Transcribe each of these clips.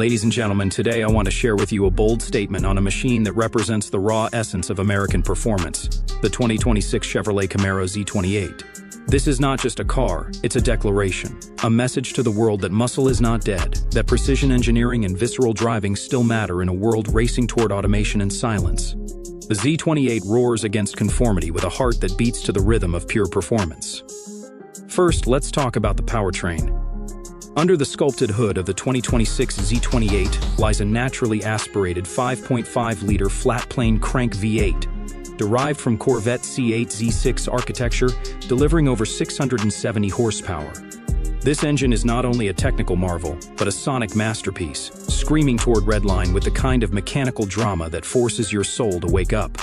Ladies and gentlemen, today I want to share with you a bold statement on a machine that represents the raw essence of American performance, the 2026 Chevrolet Camaro Z28. This is not just a car, it's a declaration, a message to the world that muscle is not dead, that precision engineering and visceral driving still matter in a world racing toward automation and silence. The Z28 roars against conformity with a heart that beats to the rhythm of pure performance. First, let's talk about the powertrain. Under the sculpted hood of the 2026 Z28 lies a naturally aspirated 5.5-liter flat-plane crank V8, derived from Corvette C8 Z6 architecture, delivering over 670 horsepower. This engine is not only a technical marvel, but a sonic masterpiece, screaming toward redline with the kind of mechanical drama that forces your soul to wake up.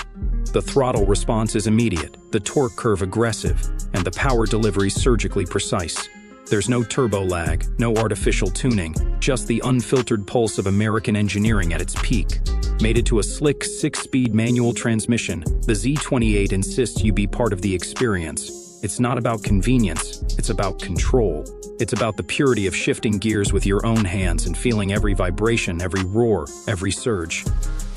The throttle response is immediate, the torque curve aggressive, and the power delivery surgically precise. There's no turbo lag, no artificial tuning, just the unfiltered pulse of American engineering at its peak. Mated to a slick 6-speed manual transmission, the Z28 insists you be part of the experience. It's not about convenience, it's about control. It's about the purity of shifting gears with your own hands and feeling every vibration, every roar, every surge.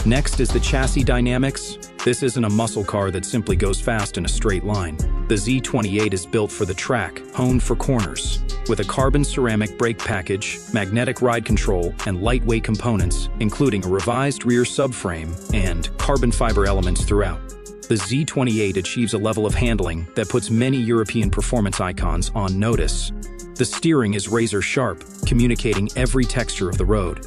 Next is the chassis dynamics. This isn't a muscle car that simply goes fast in a straight line. The Z28 is built for the track, honed for corners. With a carbon ceramic brake package, magnetic ride control, and lightweight components, including a revised rear subframe and carbon fiber elements throughout. The Z28 achieves a level of handling that puts many European performance icons on notice. The steering is razor sharp, communicating every texture of the road.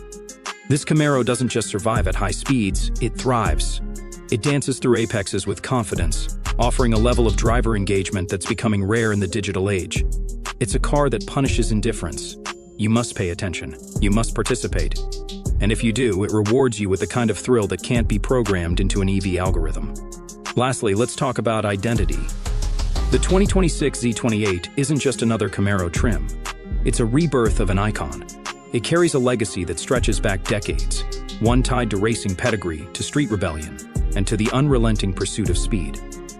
This Camaro doesn't just survive at high speeds, it thrives. It dances through apexes with confidence, offering a level of driver engagement that's becoming rare in the digital age. It's a car that punishes indifference. You must pay attention. You must participate. And if you do, it rewards you with the kind of thrill that can't be programmed into an EV algorithm. Lastly, let's talk about identity. The 2026 Z28 isn't just another Camaro trim. It's a rebirth of an icon. It carries a legacy that stretches back decades, one tied to racing pedigree, to street rebellion, and to the unrelenting pursuit of speed.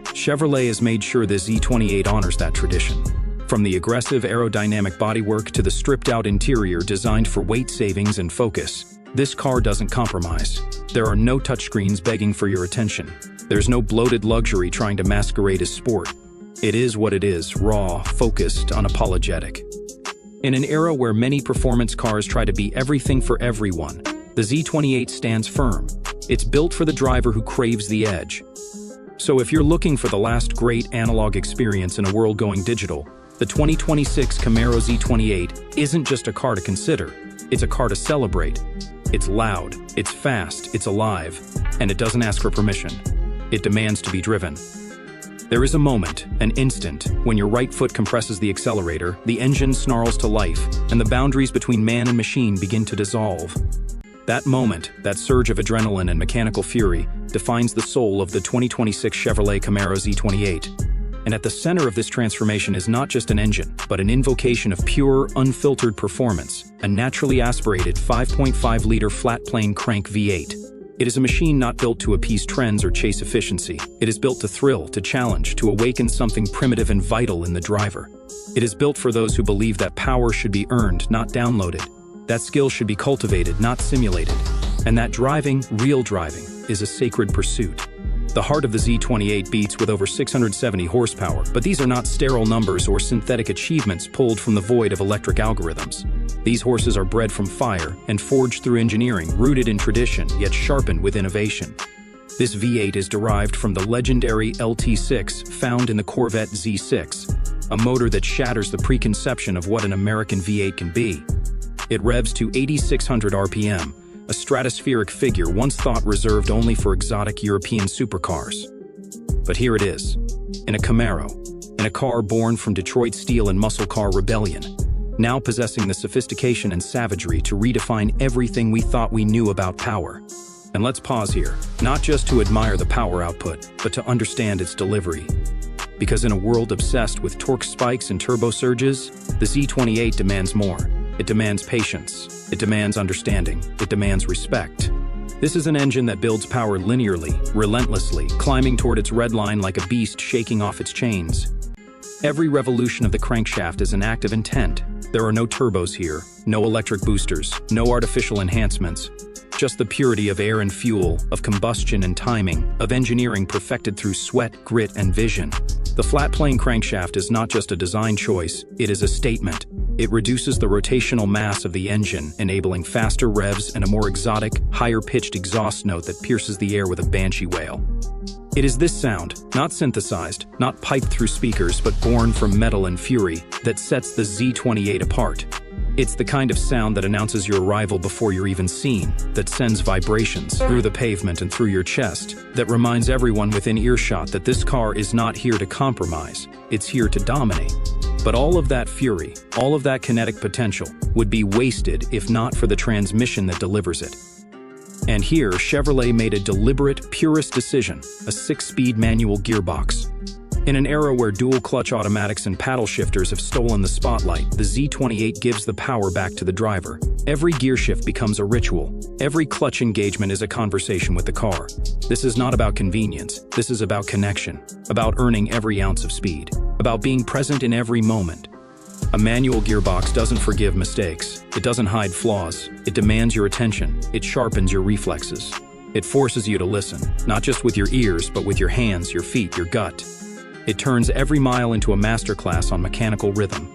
Chevrolet has made sure the Z28 honors that tradition. From the aggressive aerodynamic bodywork to the stripped-out interior designed for weight savings and focus, this car doesn't compromise. There are no touchscreens begging for your attention. There's no bloated luxury trying to masquerade as sport. It is what it is, raw, focused, unapologetic. In an era where many performance cars try to be everything for everyone, the Z28 stands firm. It's built for the driver who craves the edge. So if you're looking for the last great analog experience in a world going digital, the 2026 Camaro Z28 isn't just a car to consider, it's a car to celebrate. It's loud, it's fast, it's alive, and it doesn't ask for permission. It demands to be driven. There is a moment, an instant, when your right foot compresses the accelerator, the engine snarls to life, and the boundaries between man and machine begin to dissolve. That moment, that surge of adrenaline and mechanical fury, defines the soul of the 2026 Chevrolet Camaro Z28. And at the center of this transformation is not just an engine, but an invocation of pure, unfiltered performance, a naturally aspirated 5.5-liter flat-plane crank V8. It is a machine not built to appease trends or chase efficiency. It is built to thrill, to challenge, to awaken something primitive and vital in the driver. It is built for those who believe that power should be earned, not downloaded. That skill should be cultivated, not simulated. And that driving, real driving, is a sacred pursuit. The heart of the Z28 beats with over 670 horsepower, but these are not sterile numbers or synthetic achievements pulled from the void of electric algorithms. These horses are bred from fire and forged through engineering, rooted in tradition, yet sharpened with innovation. This V8 is derived from the legendary LT6 found in the Corvette Z6, a motor that shatters the preconception of what an American V8 can be. It revs to 8,600 RPM, a stratospheric figure once thought reserved only for exotic European supercars. But here it is, in a Camaro, in a car born from Detroit steel and muscle car rebellion, now possessing the sophistication and savagery to redefine everything we thought we knew about power. And let's pause here, not just to admire the power output, but to understand its delivery. Because in a world obsessed with torque spikes and turbo surges, the Z28 demands more. It demands patience. It demands understanding. It demands respect. This is an engine that builds power linearly, relentlessly, climbing toward its red line like a beast shaking off its chains. Every revolution of the crankshaft is an act of intent. There are no turbos here, no electric boosters, no artificial enhancements. Just the purity of air and fuel, of combustion and timing, of engineering perfected through sweat, grit, and vision. The flat-plane crankshaft is not just a design choice, it is a statement. It reduces the rotational mass of the engine, enabling faster revs and a more exotic, higher-pitched exhaust note that pierces the air with a banshee wail. It is this sound, not synthesized, not piped through speakers, but born from metal and fury, that sets the Z28 apart. It's the kind of sound that announces your arrival before you're even seen, that sends vibrations through the pavement and through your chest, that reminds everyone within earshot that this car is not here to compromise, it's here to dominate. But all of that fury, all of that kinetic potential, would be wasted if not for the transmission that delivers it. And here, Chevrolet made a deliberate, purist decision, a 6-speed manual gearbox. In an era where dual-clutch automatics and paddle shifters have stolen the spotlight, the Z28 gives the power back to the driver. Every gear shift becomes a ritual. Every clutch engagement is a conversation with the car. This is not about convenience. This is about connection, about earning every ounce of speed, about being present in every moment. A manual gearbox doesn't forgive mistakes. It doesn't hide flaws. It demands your attention. It sharpens your reflexes. It forces you to listen, not just with your ears, but with your hands, your feet, your gut. It turns every mile into a masterclass on mechanical rhythm.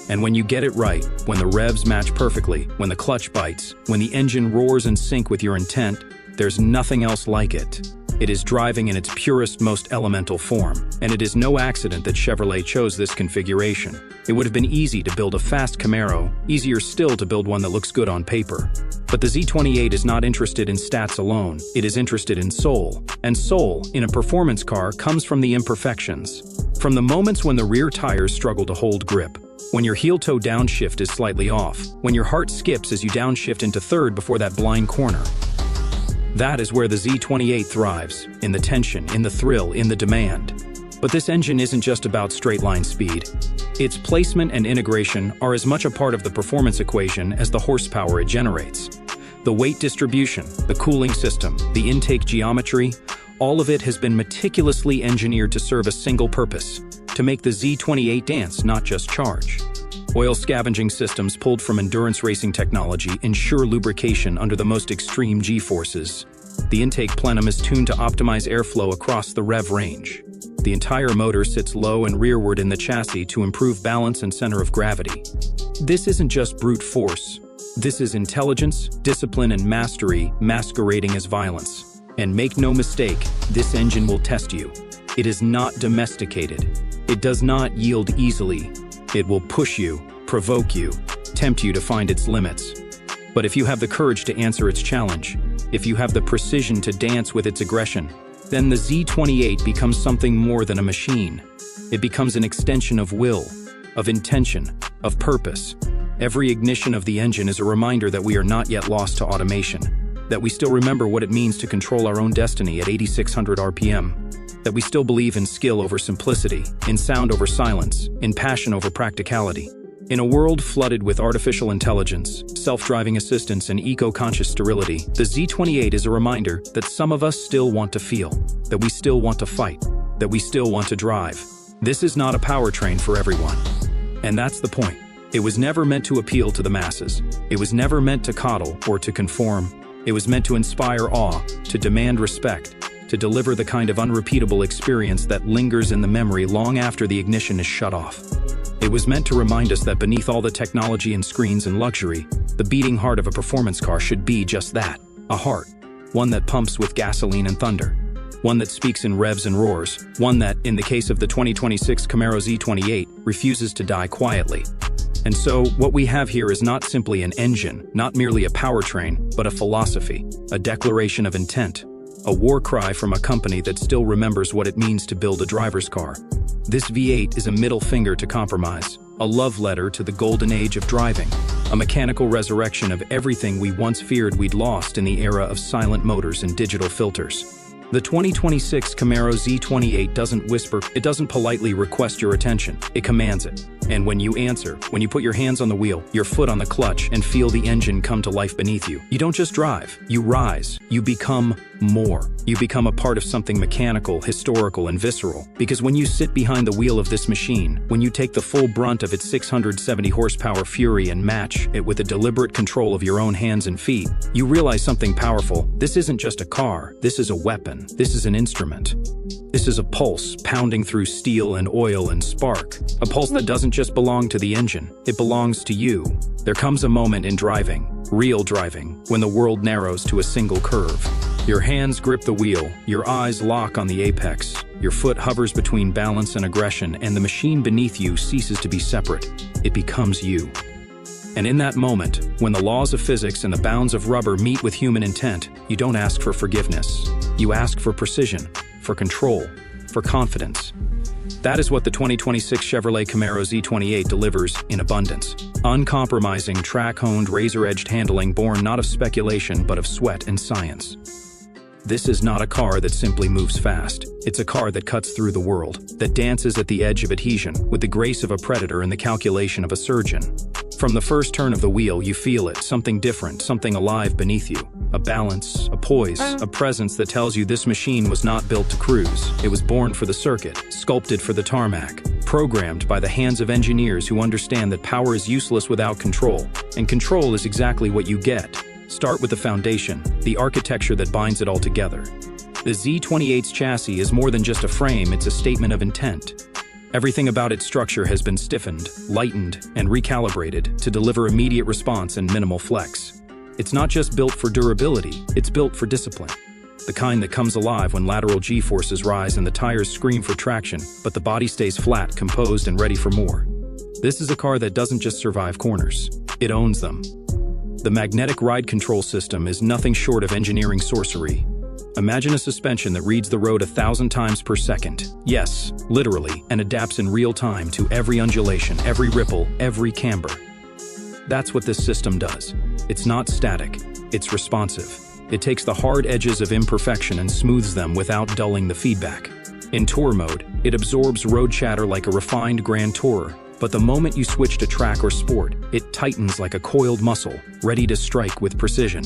And when you get it right, when the revs match perfectly, when the clutch bites, when the engine roars in sync with your intent, there's nothing else like it. It is driving in its purest, most elemental form, and it is no accident that Chevrolet chose this configuration. It would have been easy to build a fast Camaro, easier still to build one that looks good on paper. But the Z28 is not interested in stats alone, it is interested in soul. And soul, in a performance car, comes from the imperfections. From the moments when the rear tires struggle to hold grip, when your heel-toe downshift is slightly off, when your heart skips as you downshift into third before that blind corner. That is where the Z28 thrives, in the tension, in the thrill, in the demand. But this engine isn't just about straight-line speed. Its placement and integration are as much a part of the performance equation as the horsepower it generates. The weight distribution, the cooling system, the intake geometry, all of it has been meticulously engineered to serve a single purpose, to make the Z28 dance, not just charge. Oil scavenging systems pulled from endurance racing technology ensure lubrication under the most extreme G-forces. The intake plenum is tuned to optimize airflow across the rev range. The entire motor sits low and rearward in the chassis to improve balance and center of gravity. This isn't just brute force. This is intelligence, discipline, and mastery masquerading as violence. And make no mistake, this engine will test you. It is not domesticated. It does not yield easily. It will push you, provoke you, tempt you to find its limits. But if you have the courage to answer its challenge, if you have the precision to dance with its aggression, then the Z28 becomes something more than a machine. It becomes an extension of will, of intention, of purpose. Every ignition of the engine is a reminder that we are not yet lost to automation, that we still remember what it means to control our own destiny at 8,600 RPM, that we still believe in skill over simplicity, in sound over silence, in passion over practicality. In a world flooded with artificial intelligence, self-driving assistance, and eco-conscious sterility, the Z28 is a reminder that some of us still want to feel, that we still want to fight, that we still want to drive. This is not a powertrain for everyone. And that's the point. It was never meant to appeal to the masses. It was never meant to coddle or to conform. It was meant to inspire awe, to demand respect, to deliver the kind of unrepeatable experience that lingers in the memory long after the ignition is shut off. It was meant to remind us that beneath all the technology and screens and luxury, the beating heart of a performance car should be just that, a heart. One that pumps with gasoline and thunder. One that speaks in revs and roars. One that, in the case of the 2026 Camaro Z28, refuses to die quietly. And so, what we have here is not simply an engine, not merely a powertrain, but a philosophy, a declaration of intent, a war cry from a company that still remembers what it means to build a driver's car. This V8 is a middle finger to compromise, a love letter to the golden age of driving, a mechanical resurrection of everything we once feared we'd lost in the era of silent motors and digital filters. The 2026 Camaro Z28 doesn't whisper, it doesn't politely request your attention, it commands it. And when you answer, when you put your hands on the wheel, your foot on the clutch, and feel the engine come to life beneath you, you don't just drive, you rise, you become more. You become a part of something mechanical, historical, and visceral. Because when you sit behind the wheel of this machine, when you take the full brunt of its 670 horsepower fury and match it with the deliberate control of your own hands and feet, you realize something powerful. This isn't just a car, this is a weapon, this is an instrument. This is a pulse pounding through steel and oil and spark. A pulse that doesn't just belong to the engine, it belongs to you. There comes a moment in driving, real driving, when the world narrows to a single curve. Your hands grip the wheel, your eyes lock on the apex, your foot hovers between balance and aggression, and the machine beneath you ceases to be separate. It becomes you. And in that moment, when the laws of physics and the bounds of rubber meet with human intent, you don't ask for forgiveness. You ask for precision, for control, for confidence. That is what the 2026 Chevrolet Camaro Z28 delivers in abundance. Uncompromising, track-honed, razor-edged handling born not of speculation but of sweat and science. This is not a car that simply moves fast. It's a car that cuts through the world, that dances at the edge of adhesion, with the grace of a predator and the calculation of a surgeon. From the first turn of the wheel, you feel it, something different, something alive beneath you. A balance, a poise, a presence that tells you this machine was not built to cruise. It was born for the circuit, sculpted for the tarmac, programmed by the hands of engineers who understand that power is useless without control, and control is exactly what you get. Start with the foundation, the architecture that binds it all together. The Z28's chassis is more than just a frame, it's a statement of intent. Everything about its structure has been stiffened, lightened, and recalibrated to deliver immediate response and minimal flex. It's not just built for durability, it's built for discipline. The kind that comes alive when lateral G-forces rise and the tires scream for traction, but the body stays flat, composed, and ready for more. This is a car that doesn't just survive corners, it owns them. The magnetic ride control system is nothing short of engineering sorcery. Imagine a suspension that reads the road 1,000 times per second. Yes, literally, and adapts in real time to every undulation, every ripple, every camber. That's what this system does. It's not static, it's responsive. It takes the hard edges of imperfection and smooths them without dulling the feedback. In tour mode, it absorbs road chatter like a refined grand tourer. But the moment you switch to track or sport, it tightens like a coiled muscle, ready to strike with precision.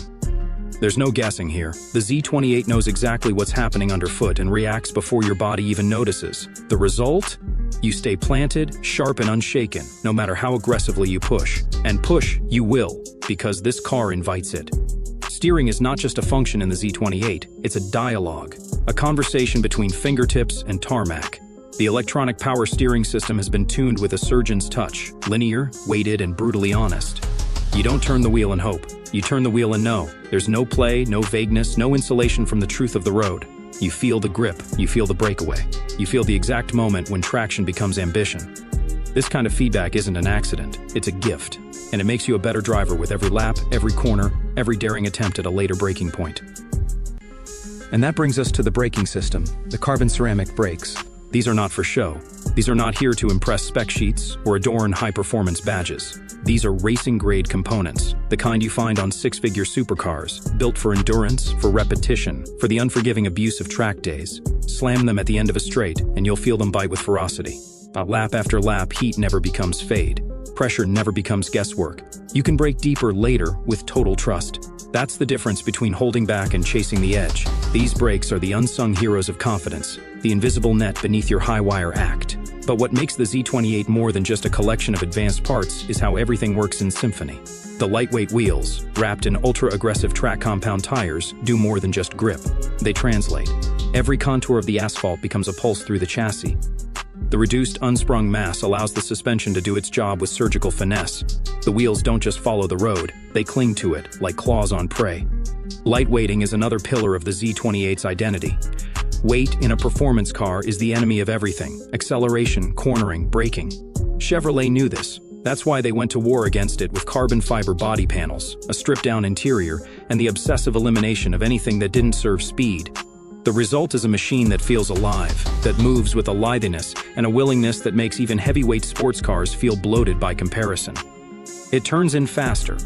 There's no guessing here. The Z28 knows exactly what's happening underfoot and reacts before your body even notices. The result? You stay planted, sharp and unshaken, no matter how aggressively you push. And push, you will, because this car invites it. Steering is not just a function in the Z28, it's a dialogue, a conversation between fingertips and tarmac. The electronic power steering system has been tuned with a surgeon's touch, linear, weighted, and brutally honest. You don't turn the wheel and hope. You turn the wheel and know. There's no play, no vagueness, no insulation from the truth of the road. You feel the grip, you feel the breakaway. You feel the exact moment when traction becomes ambition. This kind of feedback isn't an accident, it's a gift. And it makes you a better driver with every lap, every corner, every daring attempt at a later braking point. And that brings us to the braking system, the carbon ceramic brakes. These are not for show. These are not here to impress spec sheets or adorn high-performance badges. These are racing-grade components, the kind you find on six-figure supercars, built for endurance, for repetition, for the unforgiving abuse of track days. Slam them at the end of a straight, and you'll feel them bite with ferocity. Lap after lap, heat never becomes fade. Pressure never becomes guesswork. You can brake deeper later with total trust. That's the difference between holding back and chasing the edge. These brakes are the unsung heroes of confidence, the invisible net beneath your high-wire act. But what makes the Z28 more than just a collection of advanced parts is how everything works in symphony. The lightweight wheels, wrapped in ultra-aggressive track compound tires, do more than just grip. They translate. Every contour of the asphalt becomes a pulse through the chassis. The reduced, unsprung mass allows the suspension to do its job with surgical finesse. The wheels don't just follow the road, they cling to it, like claws on prey. Lightweighting is another pillar of the Z28's identity. Weight in a performance car is the enemy of everything: acceleration, cornering, braking. Chevrolet knew this. That's why they went to war against it with carbon fiber body panels, a stripped-down interior, and the obsessive elimination of anything that didn't serve speed. The result is a machine that feels alive, that moves with a litheness and a willingness that makes even heavyweight sports cars feel bloated by comparison. It turns in faster.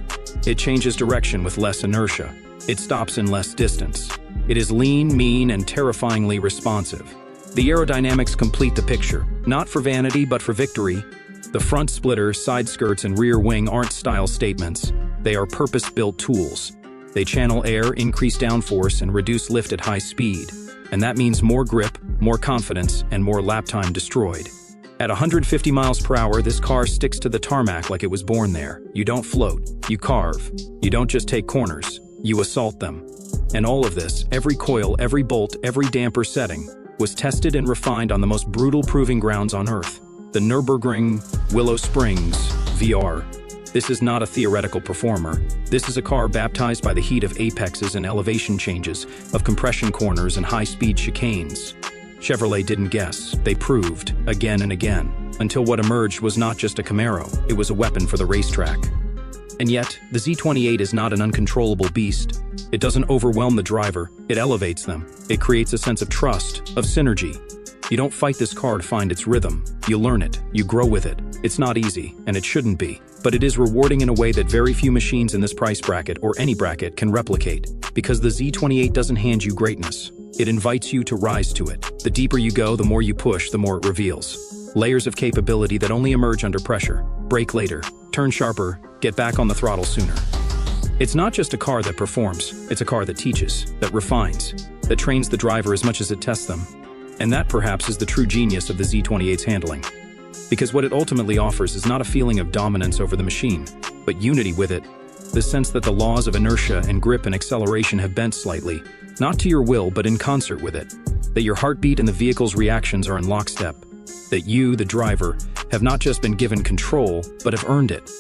It changes direction with less inertia. It stops in less distance. It is lean, mean, and terrifyingly responsive. The aerodynamics complete the picture, not for vanity but for victory. The front splitter, side skirts, and rear wing aren't style statements. They are purpose-built tools. They channel air, increase downforce, and reduce lift at high speed. And that means more grip, more confidence, and more lap time destroyed. At 150 miles per hour, this car sticks to the tarmac like it was born there. You don't float, you carve. You don't just take corners, you assault them. And all of this, every coil, every bolt, every damper setting, was tested and refined on the most brutal proving grounds on Earth. The Nürburgring, Willow Springs, VR. This is not a theoretical performer. This is a car baptized by the heat of apexes and elevation changes, of compression corners and high-speed chicanes. Chevrolet didn't guess. They proved, again and again, until what emerged was not just a Camaro, it was a weapon for the racetrack. And yet, the Z28 is not an uncontrollable beast. It doesn't overwhelm the driver, it elevates them. It creates a sense of trust, of synergy. You don't fight this car to find its rhythm. You learn it, you grow with it. It's not easy, and it shouldn't be. But it is rewarding in a way that very few machines in this price bracket or any bracket can replicate. Because the Z28 doesn't hand you greatness. It invites you to rise to it. The deeper you go, the more you push, the more it reveals. Layers of capability that only emerge under pressure. Brake later, turn sharper, get back on the throttle sooner. It's not just a car that performs, it's a car that teaches, that refines, that trains the driver as much as it tests them. And that perhaps is the true genius of the Z28's handling. Because what it ultimately offers is not a feeling of dominance over the machine, but unity with it. The sense that the laws of inertia and grip and acceleration have bent slightly, not to your will but in concert with it. That your heartbeat and the vehicle's reactions are in lockstep. That you, the driver, have not just been given control, but have earned it.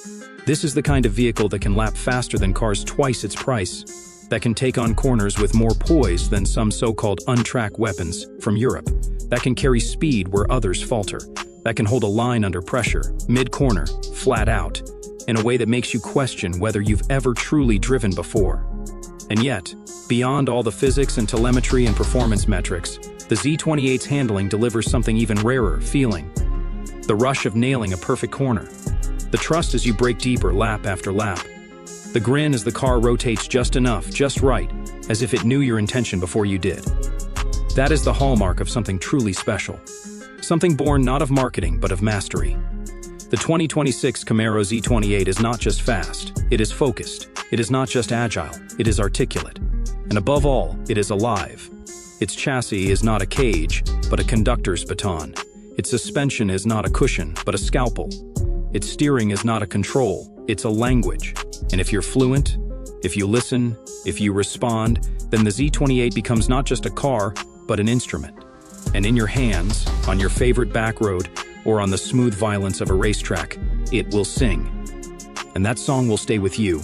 This is the kind of vehicle that can lap faster than cars twice its price. That can take on corners with more poise than some so-called untracked weapons from Europe. That can carry speed where others falter. That can hold a line under pressure, mid-corner, flat out, in a way that makes you question whether you've ever truly driven before. And yet, beyond all the physics and telemetry and performance metrics, the Z28's handling delivers something even rarer, feeling. The rush of nailing a perfect corner. The trust as you brake deeper lap after lap. The grin as the car rotates just enough, just right, as if it knew your intention before you did. That is the hallmark of something truly special. Something born not of marketing, but of mastery. The 2026 Camaro Z28 is not just fast, it is focused. It is not just agile, it is articulate. And above all, it is alive. Its chassis is not a cage, but a conductor's baton. Its suspension is not a cushion, but a scalpel. Its steering is not a control, it's a language. And if you're fluent, if you listen, if you respond, then the Z28 becomes not just a car, but an instrument. And in your hands, on your favorite back road, or on the smooth violence of a racetrack, it will sing. And that song will stay with you.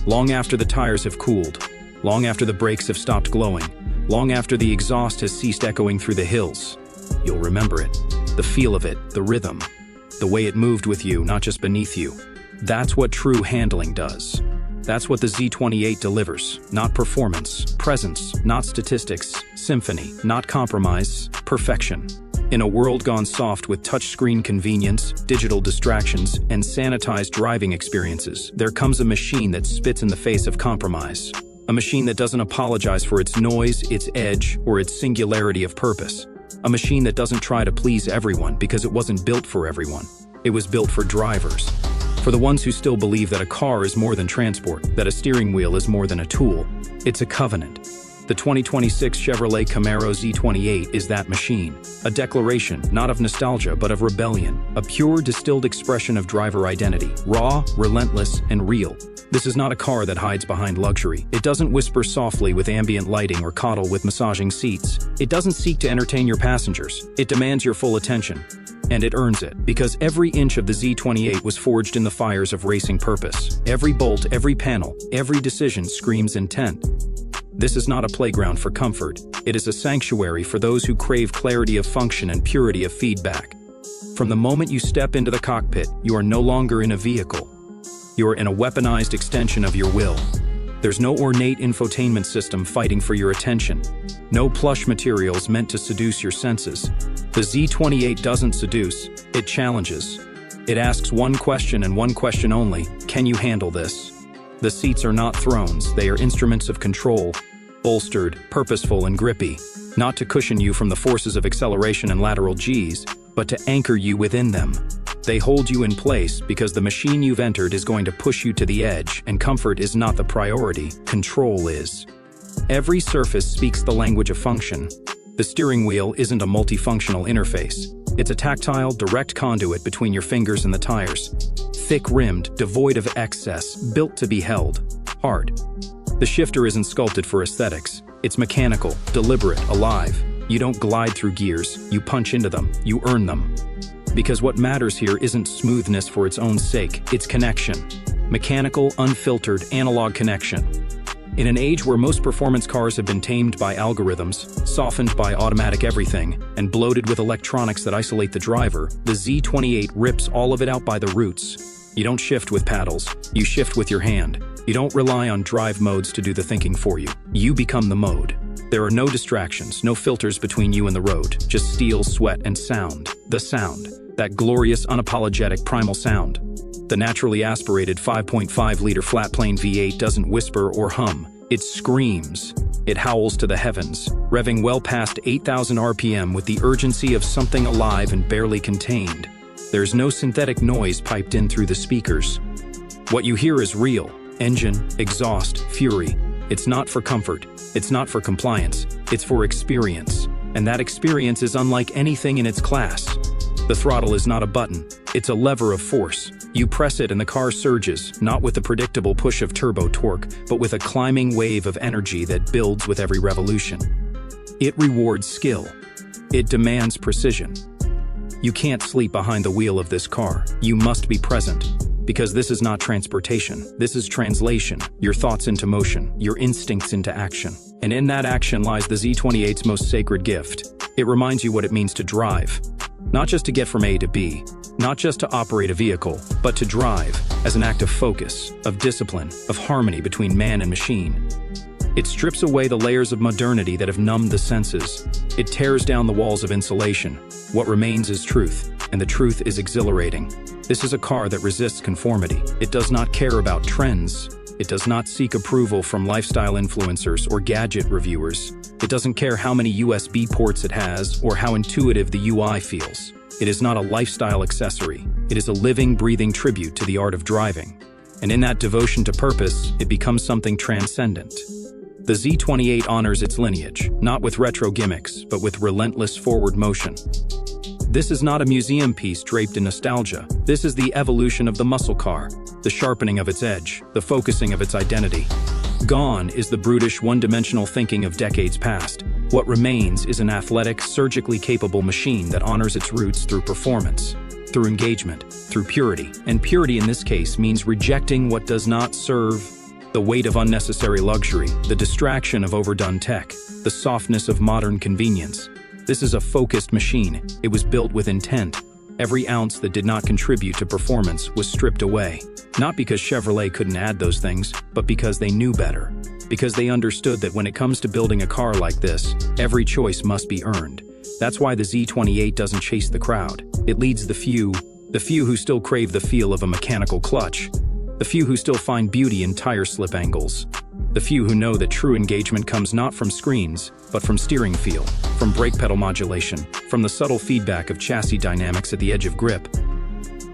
Long after the tires have cooled, long after the brakes have stopped glowing, long after the exhaust has ceased echoing through the hills, you'll remember it. The feel of it, the rhythm, the way it moved with you, not just beneath you. That's what true handling does. That's what the Z28 delivers. Not performance, presence, not statistics, symphony, not compromise, perfection. In a world gone soft with touchscreen convenience, digital distractions, and sanitized driving experiences, there comes a machine that spits in the face of compromise. A machine that doesn't apologize for its noise, its edge, or its singularity of purpose. A machine that doesn't try to please everyone because it wasn't built for everyone. It was built for drivers. For the ones who still believe that a car is more than transport, that a steering wheel is more than a tool. It's a covenant. The 2026 Chevrolet Camaro Z28 is that machine. A declaration, not of nostalgia, but of rebellion. A pure, distilled expression of driver identity. Raw, relentless, and real. This is not a car that hides behind luxury. It doesn't whisper softly with ambient lighting or coddle with massaging seats. It doesn't seek to entertain your passengers. It demands your full attention. And it earns it, because every inch of the Z28 was forged in the fires of racing purpose. Every bolt, every panel, every decision screams intent. This is not a playground for comfort. It is a sanctuary for those who crave clarity of function and purity of feedback. From the moment you step into the cockpit, you are no longer in a vehicle. You are in a weaponized extension of your will. There's no ornate infotainment system fighting for your attention. No plush materials meant to seduce your senses. The Z28 doesn't seduce, it challenges. It asks one question and one question only: can you handle this? The seats are not thrones, they are instruments of control, bolstered, purposeful, and grippy, not to cushion you from the forces of acceleration and lateral Gs, but to anchor you within them. They hold you in place because the machine you've entered is going to push you to the edge, and comfort is not the priority, control is. Every surface speaks the language of function. The steering wheel isn't a multifunctional interface. It's a tactile, direct conduit between your fingers and the tires. Thick-rimmed, devoid of excess, built to be held. Hard. The shifter isn't sculpted for aesthetics. It's mechanical, deliberate, alive. You don't glide through gears, you punch into them, you earn them. Because what matters here isn't smoothness for its own sake, it's connection. Mechanical, unfiltered, analog connection. In an age where most performance cars have been tamed by algorithms, softened by automatic everything, and bloated with electronics that isolate the driver, the Z28 rips all of it out by the roots. You don't shift with paddles, you shift with your hand. You don't rely on drive modes to do the thinking for you. You become the mode. There are no distractions, no filters between you and the road, just steel, sweat, and sound. The sound. That glorious, unapologetic, primal sound. The naturally aspirated 5.5-liter flat-plane V8 doesn't whisper or hum. It screams. It howls to the heavens, revving well past 8,000 RPM with the urgency of something alive and barely contained. There's no synthetic noise piped in through the speakers. What you hear is real. Engine, exhaust, fury. It's not for comfort. It's not for compliance. It's for experience. And that experience is unlike anything in its class. The throttle is not a button. It's a lever of force. You press it and the car surges, not with the predictable push of turbo torque, but with a climbing wave of energy that builds with every revolution. It rewards skill. It demands precision. You can't sleep behind the wheel of this car. You must be present. Because this is not transportation. This is translation. Your thoughts into motion, your instincts into action. And in that action lies the Z28's most sacred gift. It reminds you what it means to drive. Not just to get from A to B, not just to operate a vehicle, but to drive as an act of focus, of discipline, of harmony between man and machine. It strips away the layers of modernity that have numbed the senses. It tears down the walls of insulation. What remains is truth, and the truth is exhilarating. This is a car that resists conformity. It does not care about trends. It does not seek approval from lifestyle influencers or gadget reviewers. It doesn't care how many USB ports it has or how intuitive the UI feels. It is not a lifestyle accessory. It is a living, breathing tribute to the art of driving. And in that devotion to purpose, it becomes something transcendent. The Z28 honors its lineage, not with retro gimmicks, but with relentless forward motion. This is not a museum piece draped in nostalgia. This is the evolution of the muscle car, the sharpening of its edge, the focusing of its identity. Gone is the brutish, one-dimensional thinking of decades past. What remains is an athletic, surgically capable machine that honors its roots through performance, through engagement, through purity. And purity in this case means rejecting what does not serve. The weight of unnecessary luxury, the distraction of overdone tech, the softness of modern convenience. This is a focused machine. It was built with intent. Every ounce that did not contribute to performance was stripped away. Not because Chevrolet couldn't add those things, but because they knew better. Because they understood that when it comes to building a car like this, every choice must be earned. That's why the Z28 doesn't chase the crowd. It leads the few who still crave the feel of a mechanical clutch. The few who still find beauty in tire slip angles. The few who know that true engagement comes not from screens, but from steering feel, from brake pedal modulation, from the subtle feedback of chassis dynamics at the edge of grip.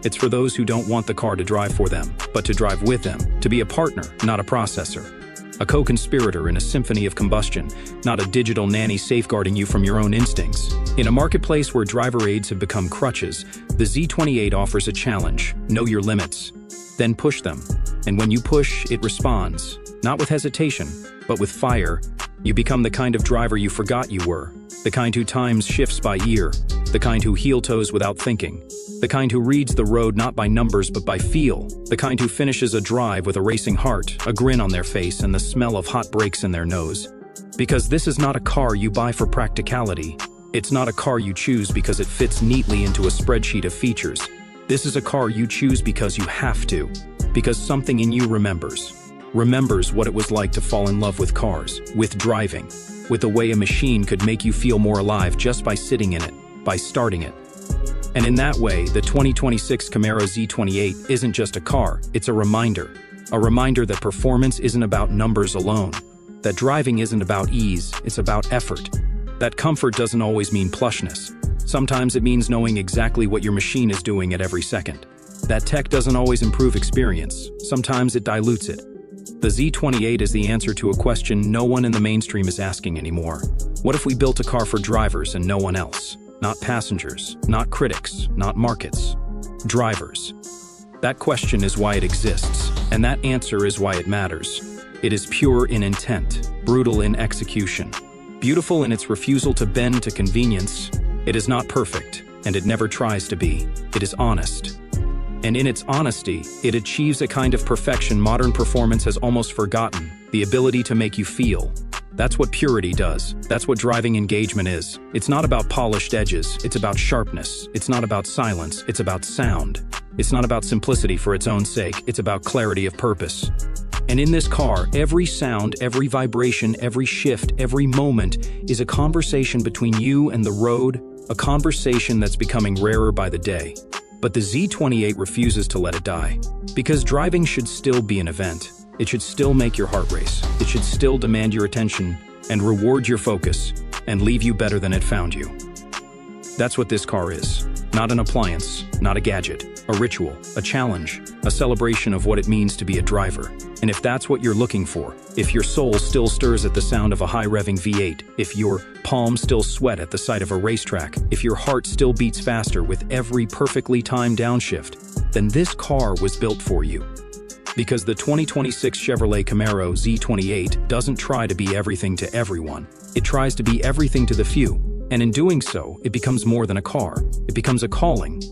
It's for those who don't want the car to drive for them, but to drive with them, to be a partner, not a processor. A co-conspirator in a symphony of combustion, not a digital nanny safeguarding you from your own instincts. In a marketplace where driver aids have become crutches, the Z28 offers a challenge. Know your limits. Then push them. And when you push, it responds. Not with hesitation, but with fire. You become the kind of driver you forgot you were. The kind who times shifts by ear. The kind who heel-toes without thinking. The kind who reads the road not by numbers but by feel. The kind who finishes a drive with a racing heart, a grin on their face, and the smell of hot brakes in their nose. Because this is not a car you buy for practicality. It's not a car you choose because it fits neatly into a spreadsheet of features. This is a car you choose because you have to. Because something in you remembers what it was like to fall in love with cars, with driving, with the way a machine could make you feel more alive just by sitting in it, by starting it. And in that way, the 2026 Camaro Z28 isn't just a car, it's a reminder that performance isn't about numbers alone, that driving isn't about ease, it's about effort, that comfort doesn't always mean plushness. Sometimes it means knowing exactly what your machine is doing at every second. That tech doesn't always improve experience. Sometimes it dilutes it. The Z28 is the answer to a question no one in the mainstream is asking anymore. What if we built a car for drivers and no one else? Not passengers, not critics, not markets. Drivers. That question is why it exists, and that answer is why it matters. It is pure in intent, brutal in execution, beautiful in its refusal to bend to convenience. It is not perfect, and it never tries to be. It is honest. And in its honesty, it achieves a kind of perfection modern performance has almost forgotten, the ability to make you feel. That's what purity does. That's what driving engagement is. It's not about polished edges, it's about sharpness. It's not about silence, it's about sound. It's not about simplicity for its own sake, it's about clarity of purpose. And in this car, every sound, every vibration, every shift, every moment is a conversation between you and the road, a conversation that's becoming rarer by the day. But the Z28 refuses to let it die. Because driving should still be an event. It should still make your heart race. It should still demand your attention and reward your focus and leave you better than it found you. That's what this car is. Not an appliance, not a gadget, a ritual, a challenge, a celebration of what it means to be a driver. And if that's what you're looking for, if your soul still stirs at the sound of a high-revving V8, if your palms still sweat at the sight of a racetrack, if your heart still beats faster with every perfectly timed downshift, then this car was built for you. Because the 2026 Chevrolet Camaro Z28 doesn't try to be everything to everyone. It tries to be everything to the few. And in doing so, it becomes more than a car. It becomes a calling.